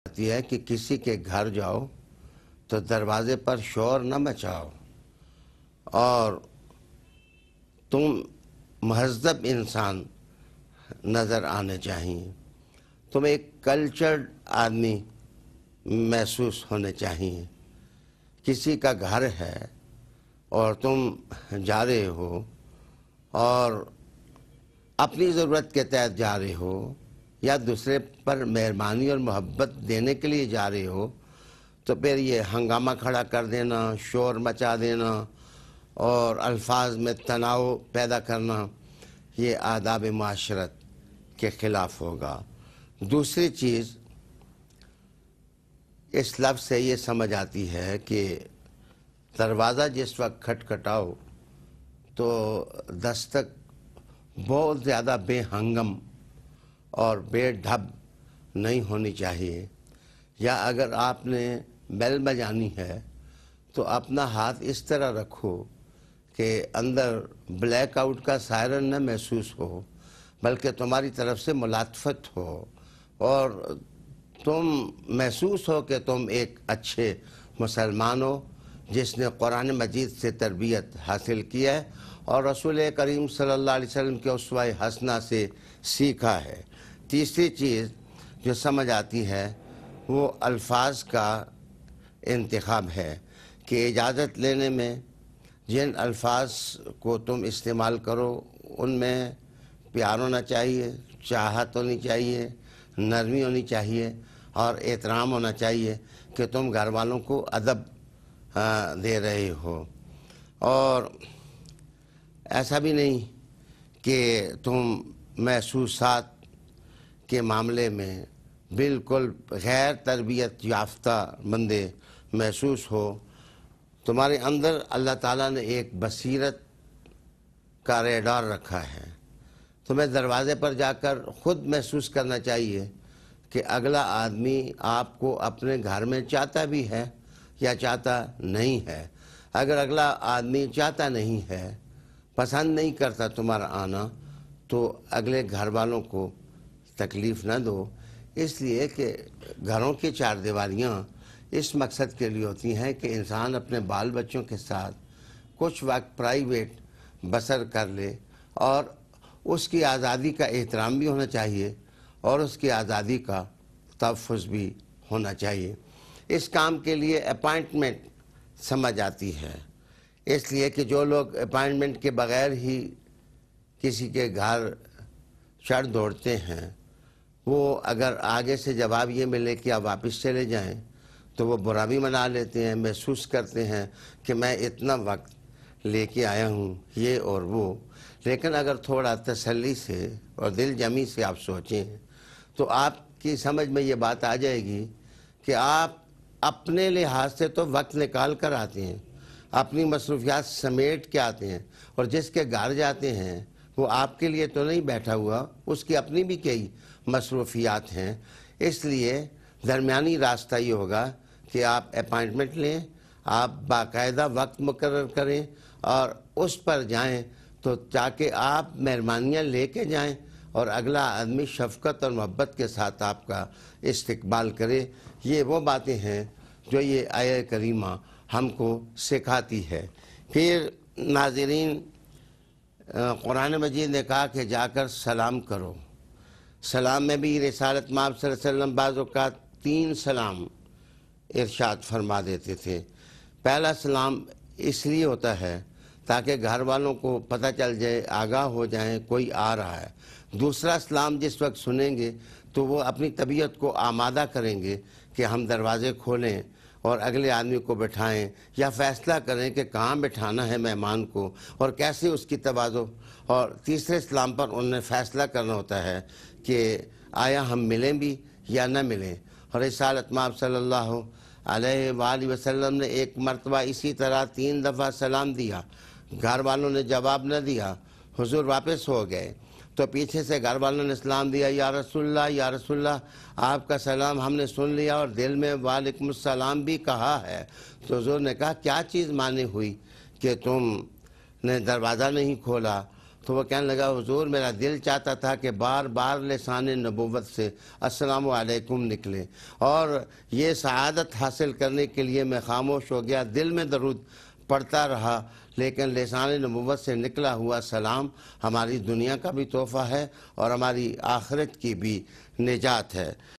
आती है कि किसी के घर जाओ तो दरवाजे पर शोर न मचाओ और तुम महज़ब इंसान नज़र आने चाहिए। तुम एक कल्चर्ड आदमी महसूस होने चाहिए। किसी का घर है और तुम जा रहे हो और अपनी ज़रूरत के तहत जा रहे हो या दूसरे पर मेहरबानी और मोहब्बत देने के लिए जा रहे हो, तो फिर ये हंगामा खड़ा कर देना, शोर मचा देना और अल्फाज में तनाव पैदा करना, ये आदाब माशरत के ख़िलाफ़ होगा। दूसरी चीज़, इस लफ्ज़ से ये समझ आती है कि दरवाज़ा जिस वक्त खटखटाओ तो दस्तक बहुत ज़्यादा बेहंगम और बेढब नहीं होनी चाहिए, या अगर आपने बेल बजानी है तो अपना हाथ इस तरह रखो कि अंदर ब्लैक आउट का सायरन न महसूस हो, बल्कि तुम्हारी तरफ से मुलातफत हो और तुम महसूस हो कि तुम एक अच्छे मुसलमान हो जिसने कुरान मजीद से तरबियत हासिल किया है और रसूल करीम सल्लल्लाहु अलैहि वसल्लम के उसवा हसना से सीखा है। तीसरी चीज़ जो समझ आती है वो अल्फाज का इंतखाब है कि इजाज़त लेने में जिन अल्फाज को तुम इस्तेमाल करो उनमें प्यार होना चाहिए, चाहत होनी चाहिए, नरमी होनी चाहिए और एहतराम होना चाहिए कि तुम घर वालों को अदब दे रहे हो। और ऐसा भी नहीं कि तुम महसूसात के मामले में बिल्कुल गैर तरबियत याफ्ता बंदे महसूस हो। तुम्हारे अंदर अल्लाह ताला ने एक बसीरत का रेडार रखा है। तुम्हें दरवाज़े पर जाकर ख़ुद महसूस करना चाहिए कि अगला आदमी आपको अपने घर में चाहता भी है या चाहता नहीं है। अगर अगला आदमी चाहता नहीं है, पसंद नहीं करता तुम्हारा आना, तो अगले घर वालों को तकलीफ़ न दो, इसलिए कि घरों की चार दीवारियाँ इस मकसद के लिए होती हैं कि इंसान अपने बाल बच्चों के साथ कुछ वक्त प्राइवेट बसर कर ले और उसकी आज़ादी का एहतराम भी होना चाहिए और उसकी आज़ादी का तहफ़्फ़ुज़ भी होना चाहिए। इस काम के लिए अपॉइंटमेंट समझ आती है, इसलिए कि जो लोग अपॉइंटमेंट के बग़ैर ही किसी के घर चढ़ दौड़ते हैं, वो अगर आगे से जवाब ये मिले कि आप वापस चले जाएं, तो वो बुरा भी मना लेते हैं, महसूस करते हैं कि मैं इतना वक्त लेके आया हूँ ये और वो। लेकिन अगर थोड़ा तसल्ली से और दिल जमी से आप सोचें तो आपकी समझ में ये बात आ जाएगी कि आप अपने लिहाज से तो वक्त निकाल कर आते हैं, अपनी मसरूफियात समेट के आते हैं, और जिसके घर जाते हैं वो आपके लिए तो नहीं बैठा हुआ, उसकी अपनी भी कई मसरूफियात हैं। इसलिए दरमियानी रास्ता ये होगा कि आप अपॉइंटमेंट लें, आप बाकायदा वक्त मुकर्रर करें और उस पर जाएं, तो ताकि आप मेहरबानियाँ लेके जाएं और अगला आदमी शफ़क़त और मोहब्बत के साथ आपका इस्तकबाल करे। ये वो बातें हैं जो ये आयत करीमा हमको सिखाती है। फिर नाज़रीन, कुरान मजीद ने कहा कि जाकर सलाम करो। सलाम में भी रिसालत माब सल्लल्लाहु अलैहि वसल्लम बाज़ औक़ात 3 सलाम इरशाद फरमा देते थे। पहला सलाम इसलिए होता है ताकि घर वालों को पता चल जाए, आगाह हो जाएं कोई आ रहा है। दूसरा सलाम जिस वक्त सुनेंगे तो वो अपनी तबीयत को आमादा करेंगे कि हम दरवाज़े खोलें और अगले आदमी को बिठाएं या फ़ैसला करें कि कहाँ बिठाना है मेहमान को और कैसे उसकी तवाज़ो। और तीसरे सलाम पर उन्हें फ़ैसला करना होता है कि आया हम मिलें भी या न मिलें। और रिसालत माब सल्लल्लाहु अलैहि वसल्लम ने एक मरतबा इसी तरह 3 दफ़ा सलाम दिया, घर वालों ने जवाब न दिया, हुजूर वापस हो गए, तो पीछे से घर वालों ने सलाम दिया, या रसूलल्लाह आपका सलाम हमने सुन लिया और दिल में वालेकुम सलाम भी कहा है। तो हुजूर ने कहा क्या चीज़ माने हुई कि तुमने दरवाज़ा नहीं खोला تو وہ کہنے لگا حضور میرا دل چاہتا تھا کہ بار بار لسان نبوت سے السلام علیکم نکلے، اور یہ سعادت حاصل کرنے کے لیے میں خاموش ہو گیا، دل میں درود پڑھتا رہا، لیکن لسان نبوت سے نکلا ہوا سلام ہماری دنیا کا بھی تحفہ ہے اور ہماری آخرت کی بھی نجات ہے۔